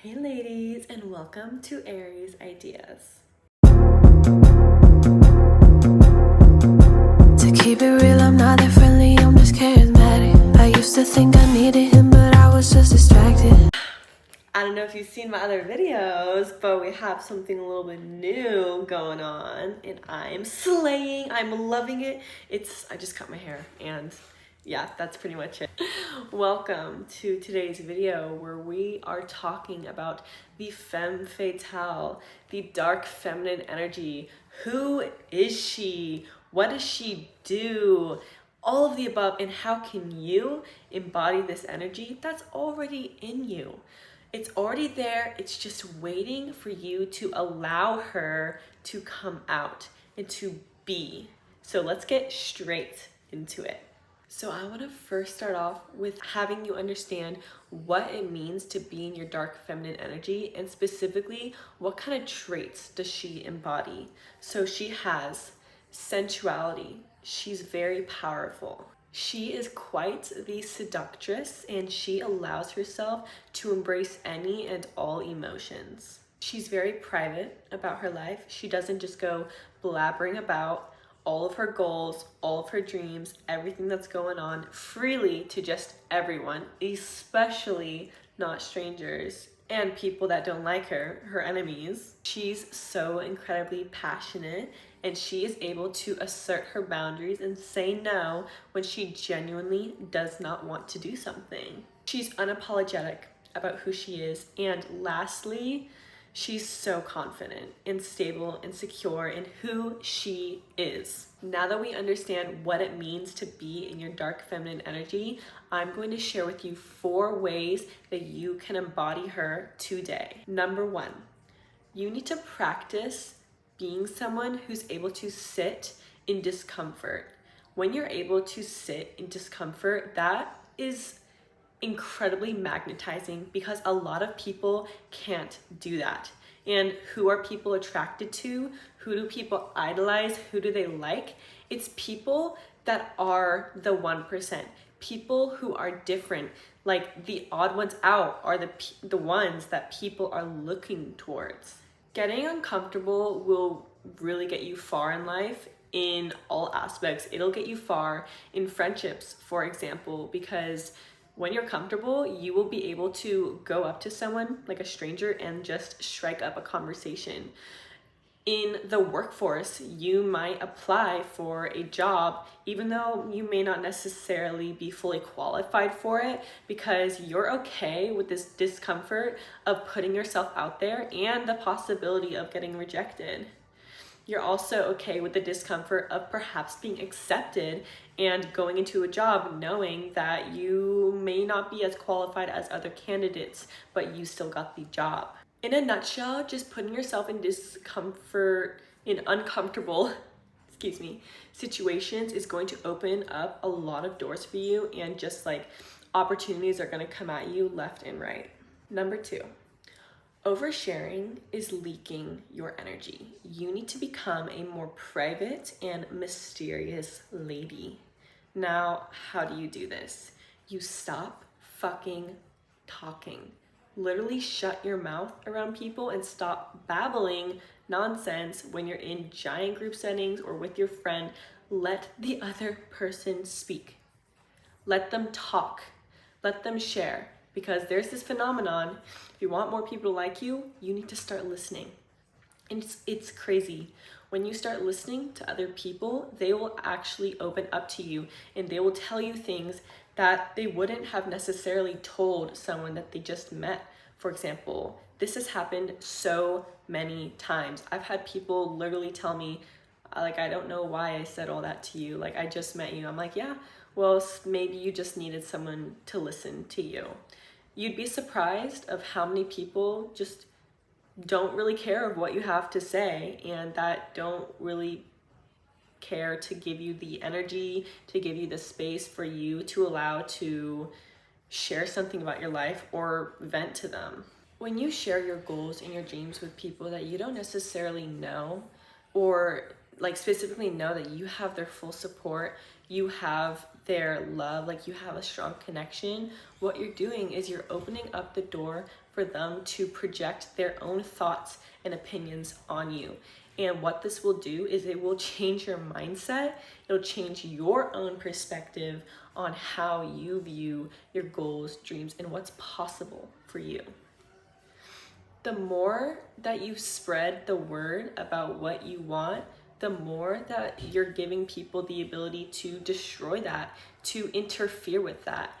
Hey ladies, and welcome to Aries Ideas. To keep it real, I'm not that friendly, I'm just charismatic. I used to think I needed him, but I was just distracted. I don't know if you've seen my other videos, but we have something a little bit new going on, and I'm slaying. I'm loving it. I just cut my hair, and yeah, that's pretty much it. Welcome to today's video where we are talking about the femme fatale, the dark feminine energy. Who is she? What does she do? All of the above, and how can you embody this energy that's already in you? It's already there. It's just waiting for you to allow her to come out and to be. So let's get straight into it. So I want to first start off with having you understand what it means to be in your dark feminine energy, and specifically what kind of traits does she embody. So she has sensuality. She's very powerful. She is quite the seductress, and she allows herself to embrace any and all emotions. She's very private about her life. She doesn't just go blabbering about all of her goals, all of her dreams, everything that's going on freely to just everyone, especially not strangers and people that don't like her, her enemies. She's so incredibly passionate, and she is able to assert her boundaries and say no when she genuinely does not want to do something. She's unapologetic about who she is, and lastly, she's so confident and stable and secure in who she is. Now that we understand what it means to be in your dark feminine energy, I'm going to share with you 4 ways that you can embody her today. Number 1, you need to practice being someone who's able to sit in discomfort. When you're able to sit in discomfort, that is incredibly magnetizing, because a lot of people can't do that. And who are people attracted to? Who do people idolize? Who do they like? It's people that are the 1%. People who are different, like the odd ones out, are the ones that people are looking towards. Getting uncomfortable will really get you far in life in all aspects. It'll get you far in friendships, for example, because when you're comfortable, you will be able to go up to someone like a stranger and just strike up a conversation. In the workforce, you might apply for a job even though you may not necessarily be fully qualified for it, because you're okay with this discomfort of putting yourself out there and the possibility of getting rejected. You're also okay with the discomfort of perhaps being accepted and going into a job knowing that you may not be as qualified as other candidates, but you still got the job. In a nutshell, just putting yourself in discomfort, in uncomfortable, situations is going to open up a lot of doors for you, and just like opportunities are going to come at you left and right. Number 2. Oversharing is leaking your energy. You need to become a more private and mysterious lady. Now, how do you do this? You stop fucking talking. Literally shut your mouth around people and stop babbling nonsense when you're in giant group settings or with your friend. Let the other person speak. Let them talk. Let them share. Because there's this phenomenon, if you want more people to like you, you need to start listening. And it's crazy. When you start listening to other people, they will actually open up to you, and they will tell you things that they wouldn't have necessarily told someone that they just met. For example, this has happened so many times. I've had people literally tell me, like, I don't know why I said all that to you. Like, I just met you. I'm like, yeah, well, maybe you just needed someone to listen to you. You'd be surprised of how many people just don't really care of what you have to say, and that don't really care to give you the energy, to give you the space for you to allow to share something about your life or vent to them. When you share your goals and your dreams with people that you don't necessarily know, or like specifically know that you have their full support, you have their love, like you have a strong connection, what you're doing is you're opening up the door for them to project their own thoughts and opinions on you. And what this will do is it will change your mindset. It'll change your own perspective on how you view your goals, dreams, and what's possible for you. The more that you spread the word about what you want, the more that you're giving people the ability to destroy that, to interfere with that.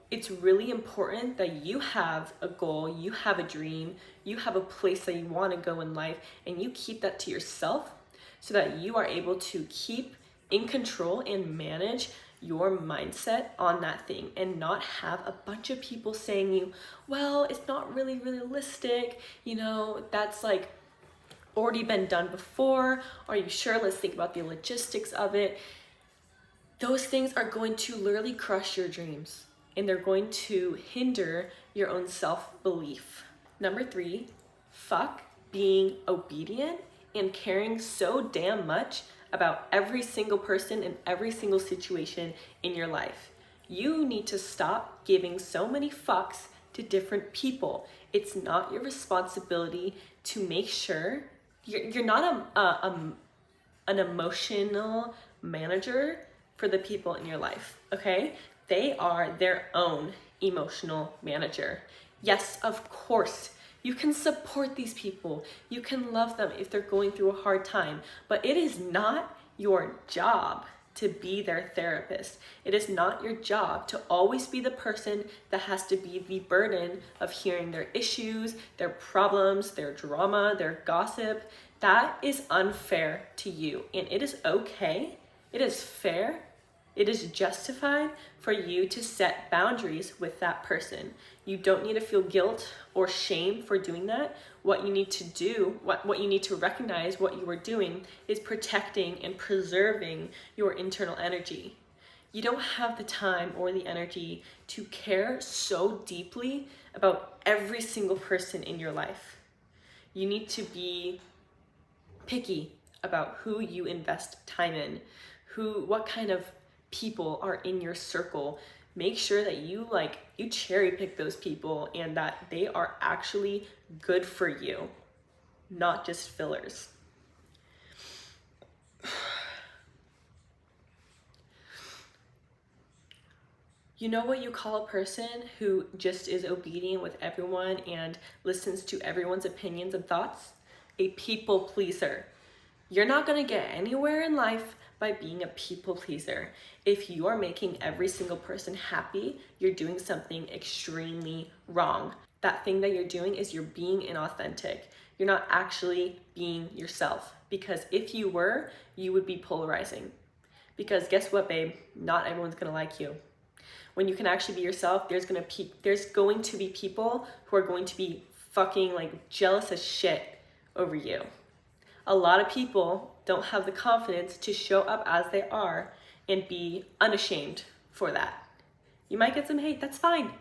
It's really important that you have a goal, you have a dream, you have a place that you want to go in life, and you keep that to yourself so that you are able to keep in control and manage your mindset on that thing, and not have a bunch of people saying you, well, it's not really realistic, you know, that's like already been done before. Are you sure? Let's think about the logistics of it. Those things are going to literally crush your dreams, and they're going to hinder your own self-belief. Number 3, fuck being obedient and caring so damn much about every single person in every single situation in your life. You need to stop giving so many fucks to different people. It's not your responsibility to make sure you're not an emotional manager for the people in your life, okay? They are their own emotional manager. Yes, of course, you can support these people. You can love them if they're going through a hard time, but it is not your job to be their therapist. It is not your job to always be the person that has to be the burden of hearing their issues, their problems, their drama, their gossip. That is unfair to you, and it is okay. It is fair. It is justified for you to set boundaries with that person. You don't need to feel guilt or shame for doing that. What you need to do, what you need to recognize what you are doing is protecting and preserving your internal energy. You don't have the time or the energy to care so deeply about every single person in your life. You need to be picky about who you invest time in, what kind of people are in your circle. Make sure that you cherry pick those people and that they are actually good for you, not just fillers. You know what you call a person who just is obedient with everyone and listens to everyone's opinions and thoughts? A people pleaser. You're not going to get anywhere in life by being a people pleaser. If you are making every single person happy, you're doing something extremely wrong. That thing that you're doing is you're being inauthentic. You're not actually being yourself, because if you were, you would be polarizing. Because guess what, babe? Not everyone's going to like you. When you can actually be yourself, there's going to be people who are going to be fucking jealous as shit over you. A lot of people don't have the confidence to show up as they are and be unashamed for that. You might get some hate, that's fine.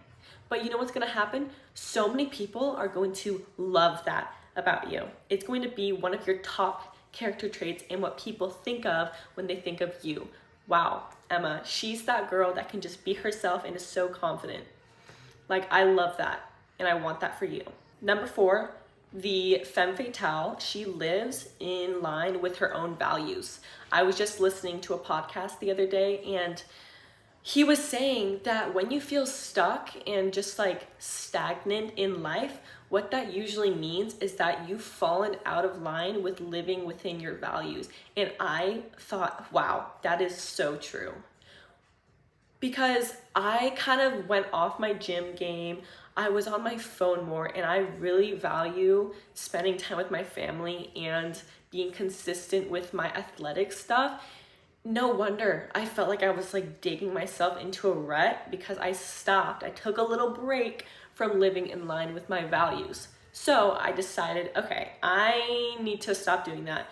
But you know what's gonna happen? So many people are going to love that about you. It's going to be one of your top character traits and what people think of when they think of you. Wow, Emma, she's that girl that can just be herself and is so confident. I love that, and I want that for you. Number 4, the femme fatale, she lives in line with her own values. I was just listening to a podcast the other day, and he was saying that when you feel stuck and just stagnant in life, what that usually means is that you've fallen out of line with living within your values. And I thought, wow, that is so true. Because I kind of went off my gym game. I was on my phone more, and I really value spending time with my family and being consistent with my athletic stuff. No wonder I felt like I was digging myself into a rut, because I stopped. I took a little break from living in line with my values. So I decided, okay, I need to stop doing that.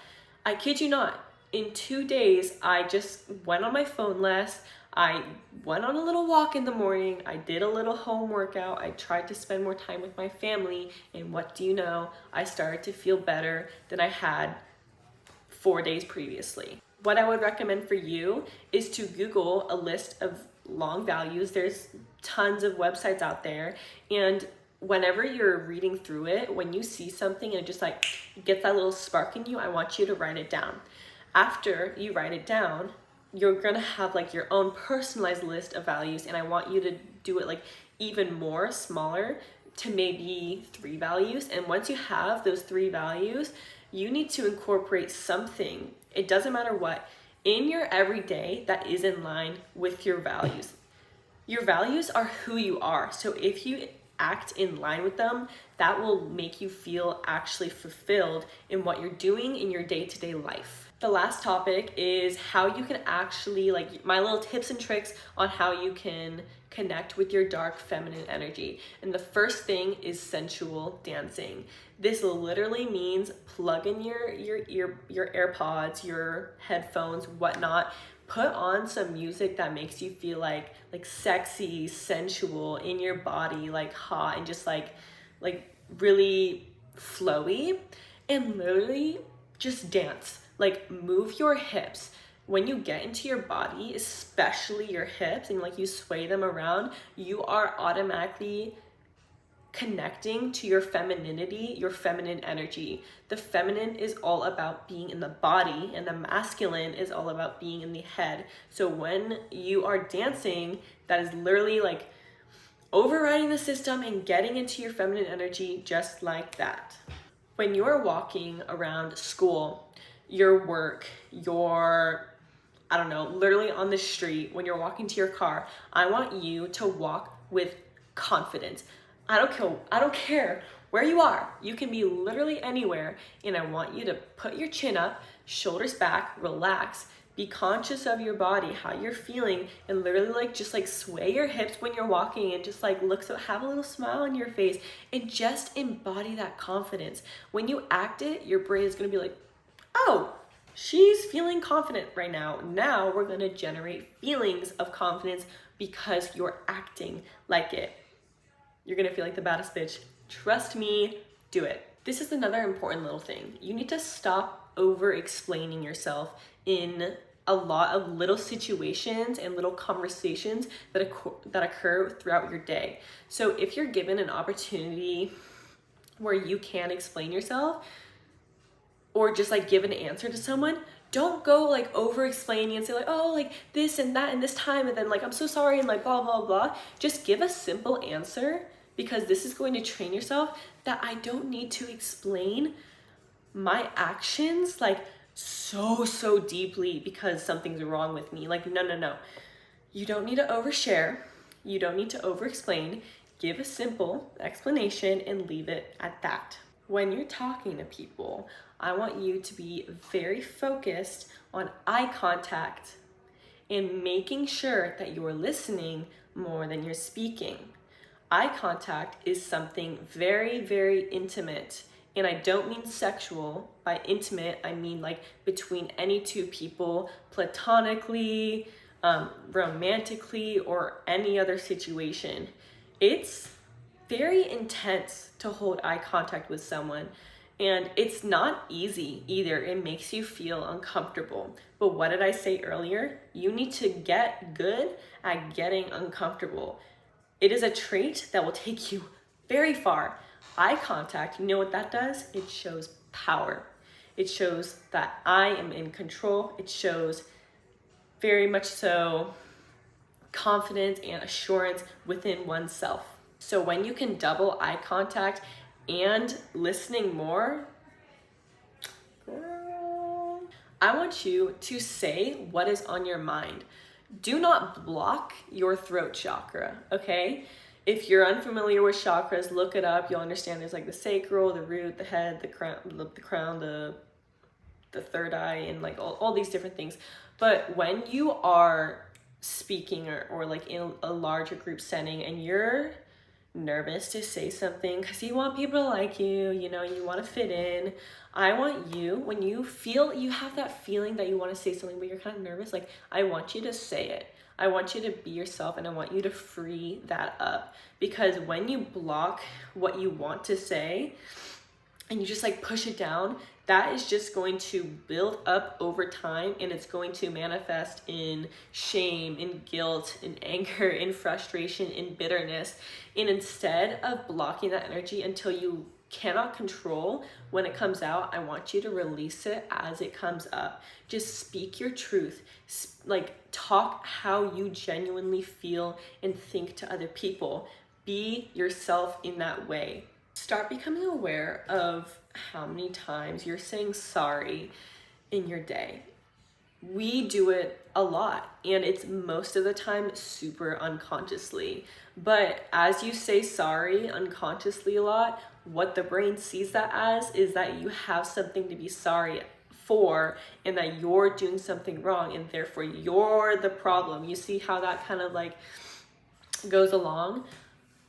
I kid you not, in 2 days, I just went on my phone less. I went on a little walk in the morning. I did a little home workout. I tried to spend more time with my family. And what do you know? I started to feel better than I had 4 days previously. What I would recommend for you is to Google a list of long values. There's tons of websites out there, and whenever you're reading through it, when you see something and it just like gets that little spark in you, I want you to write it down. After you write it down, you're gonna have like your own personalized list of values, and I want you to do it like even more smaller to maybe 3 values. And once you have those 3 values, you need to incorporate something, it doesn't matter what, in your everyday that is in line with your values. Your values are who you are. So if you act in line with them, that will make you feel actually fulfilled in what you're doing in your day-to-day life. The last topic is how you can actually, like my little tips and tricks on how you can connect with your dark feminine energy. And the first thing is sensual dancing. This literally means plug in your AirPods, your headphones, whatnot. Put on some music that makes you feel like sexy, sensual in your body, like hot and just like really flowy, and literally just dance. Like move your hips. When you get into your body, especially your hips, and like you sway them around, you are automatically connecting to your femininity, your feminine energy. The feminine is all about being in the body, and the masculine is all about being in the head. So when you are dancing, that is literally like overriding the system and getting into your feminine energy just like that. When you're walking around school, your work, your, I don't know, literally on the street, when you're walking to your car, I want you to walk with confidence. I don't care where you are. You can be literally anywhere, and I want you to put your chin up, shoulders back, relax, be conscious of your body, how you're feeling, and literally like just like sway your hips when you're walking, and just like look, so have a little smile on your face, and just embody that confidence. When you act it, your brain is gonna be like, oh, she's feeling confident right now. Now we're gonna generate feelings of confidence because you're acting like it. You're gonna feel like the baddest bitch. Trust me, do it. This is another important little thing. You need to stop over-explaining yourself in a lot of little situations and little conversations that occur throughout your day. So if you're given an opportunity where you can explain yourself, or just like give an answer to someone, don't go like over explaining and say like, oh, like this and that and this time, and then like, I'm so sorry, and like blah, blah, blah. Just give a simple answer, because this is going to train yourself that I don't need to explain my actions like so deeply because something's wrong with me. Like, no. You don't need to overshare. You don't need to over explain. Give a simple explanation and leave it at that. When you're talking to people, I want you to be very focused on eye contact and making sure that you're listening more than you're speaking. Eye contact is something very intimate, and I don't mean sexual. By intimate, I mean like between any two people, platonically, romantically, or any other situation. It's very intense to hold eye contact with someone, and it's not easy either. It makes you feel uncomfortable. But what did I say earlier? You need to get good at getting uncomfortable. It is a trait that will take you very far. Eye contact, you know what that does? It shows power. It shows that I am in control. It shows very much so confidence and assurance within oneself. So when you can double eye contact and listening more, girl, I want you to say what is on your mind. Do not block your throat chakra, okay? If you're unfamiliar with chakras, look it up. You'll understand there's like the sacral, the root, the head, the crown, the third eye, and like all these different things. But when you are speaking or like in a larger group setting and you're nervous to say something because you want people to like you, you know, you want to fit in, I want you, when you feel, you have that feeling that you want to say something but you're kind of nervous, like I want you to say it. I want you to be yourself, and I want you to free that up, because when you block what you want to say, and you just like push it down, that is just going to build up over time, and it's going to manifest in shame, in guilt, in anger, in frustration, in bitterness. And instead of blocking that energy until you cannot control when it comes out, I want you to release it as it comes up. Just speak your truth. Like, talk how you genuinely feel and think to other people. Be yourself in that way. Start becoming aware of how many times you're saying sorry in your day. We do it a lot, and it's most of the time super unconsciously. But as you say sorry unconsciously a lot, what the brain sees that as is that you have something to be sorry for, and that you're doing something wrong, and therefore you're the problem. You see how that kind of like goes along?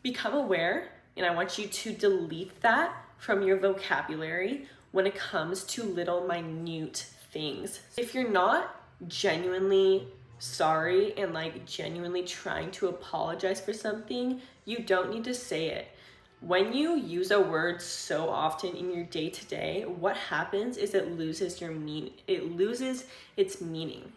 Become aware, and I want you to delete that from your vocabulary when it comes to little minute things. If you're not genuinely sorry and like genuinely trying to apologize for something, you don't need to say it. When you use a word so often in your day-to-day, what happens is it loses its meaning.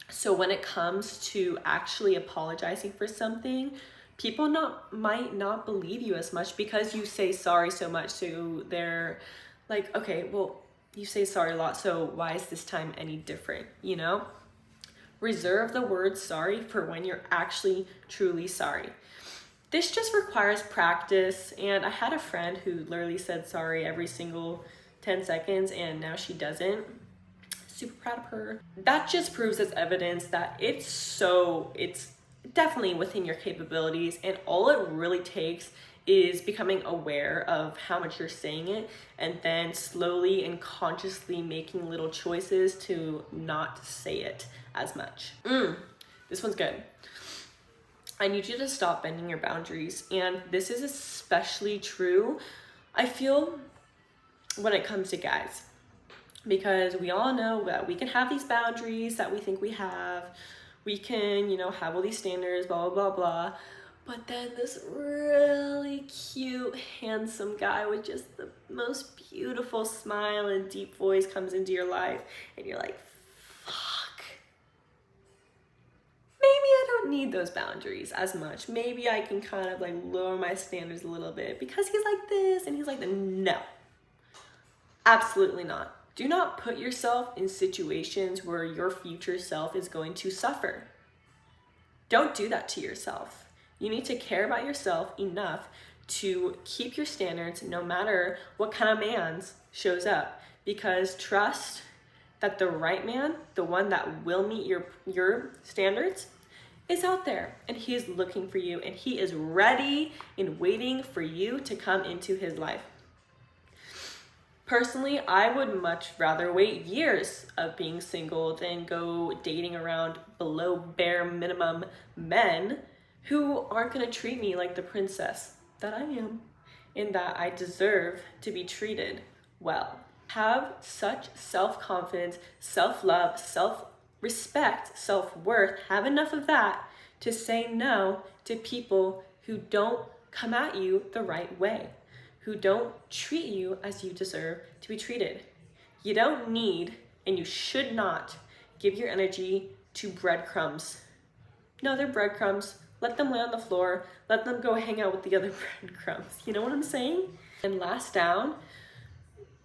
So when it comes to actually apologizing for something, people might not believe you as much because you say sorry so much. So they're like, okay, well, you say sorry a lot, so why is this time any different, you know? Reserve the word sorry for when you're actually truly sorry. This just requires practice, and I had a friend who literally said sorry every single 10 seconds, and now she doesn't. Super proud of her. That just proves as evidence that it's definitely within your capabilities, and all it really takes is becoming aware of how much you're saying it, and then slowly and consciously making little choices to not say it as much. This one's good. I need you to stop bending your boundaries, and this is especially true, I feel, when it comes to guys. Because we all know that we can have these boundaries that we think we have. We can, have all these standards, blah, blah, blah, blah. But then this really cute, handsome guy with just the most beautiful smile and deep voice comes into your life, and you're like, fuck. Maybe I don't need those boundaries as much. Maybe I can kind of like lower my standards a little bit because he's like this and he's like that. No, absolutely not. Do not put yourself in situations where your future self is going to suffer. Don't do that to yourself. You need to care about yourself enough to keep your standards no matter what kind of man shows up. Because trust that the right man, the one that will meet your standards, is out there, and he is looking for you, and he is ready and waiting for you to come into his life. Personally, I would much rather wait years of being single than go dating around below bare minimum men who aren't going to treat me like the princess that I am and that I deserve to be treated well. Have such self-confidence, self-love, self-respect, self-worth. Have enough of that to say no to people who don't come at you the right way, who don't treat you as you deserve to be treated. You don't need, and you should not, give your energy to breadcrumbs. No, they're breadcrumbs. Let them lay on the floor. Let them go hang out with the other breadcrumbs. You know what I'm saying? And last down,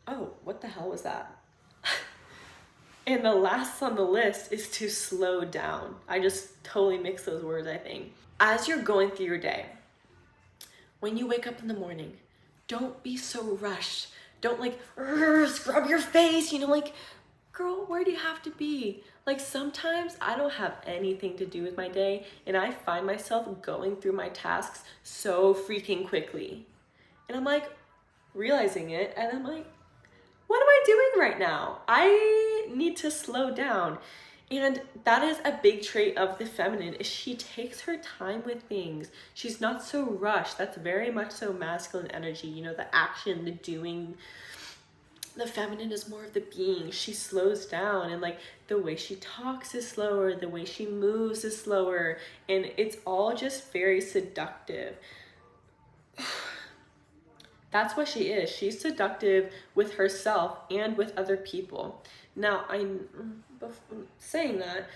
oh, what the hell was that? And the last on the list is to slow down. I just totally mixed those words, I think. As you're going through your day, when you wake up in the morning, don't be so rushed. Don't like scrub your face, girl, where do you have to be? Like, sometimes I don't have anything to do with my day, and I find myself going through my tasks so freaking quickly. And I'm like realizing it, and I'm like, what am I doing right now? I need to slow down. And that is a big trait of the feminine, is she takes her time with things. She's not so rushed. That's very much so masculine energy, the action, the doing. The feminine is more of the being. She slows down, and like the way she talks is slower, the way she moves is slower, and it's all just very seductive. That's what she is. She's seductive with herself and with other people. Now, I'm saying that,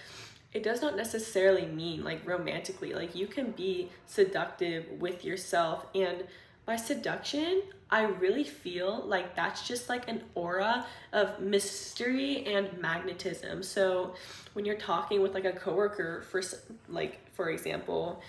it does not necessarily mean like romantically. Like you can be seductive with yourself, and by seduction, I really feel like that's just like an aura of mystery and magnetism. So when you're talking with like a coworker, for example,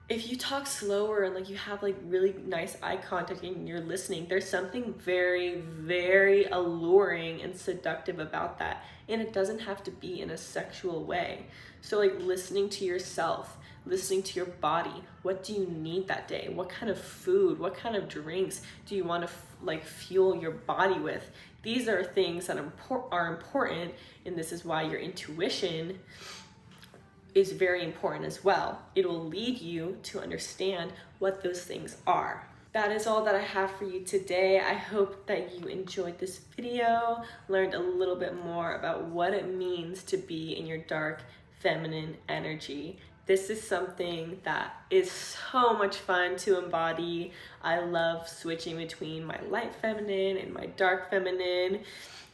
if you talk slower and like you have like really nice eye contact and you're listening, there's something very, very alluring and seductive about that. And it doesn't have to be in a sexual way. So like listening to yourself, listening to your body. What do you need that day? What kind of food, what kind of drinks do you want to like fuel your body with? These are things that are important, and this is why your intuition is very important as well. It will lead you to understand what those things are. That is all that I have for you today. I hope that you enjoyed this video, learned a little bit more about what it means to be in your dark feminine energy. This is something that is so much fun to embody. I love switching between my light feminine and my dark feminine.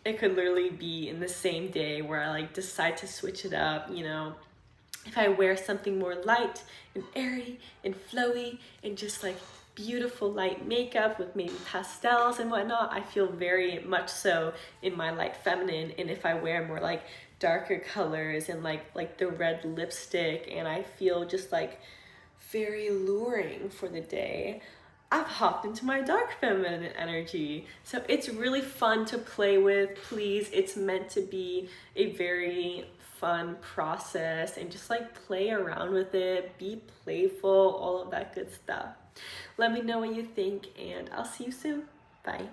It could literally be in the same day where I like decide to switch it up, you know. If I wear something more light and airy and flowy and just like beautiful light makeup with maybe pastels and whatnot, I feel very much so in my light feminine. And if I wear more like darker colors and like the red lipstick, and I feel just like very alluring for the day, I've hopped into my dark feminine energy. So it's really fun to play with. Please, it's meant to be a very fun process, and just like play around with it, be playful, all of that good stuff. Let me know what you think, and I'll see you soon. Bye.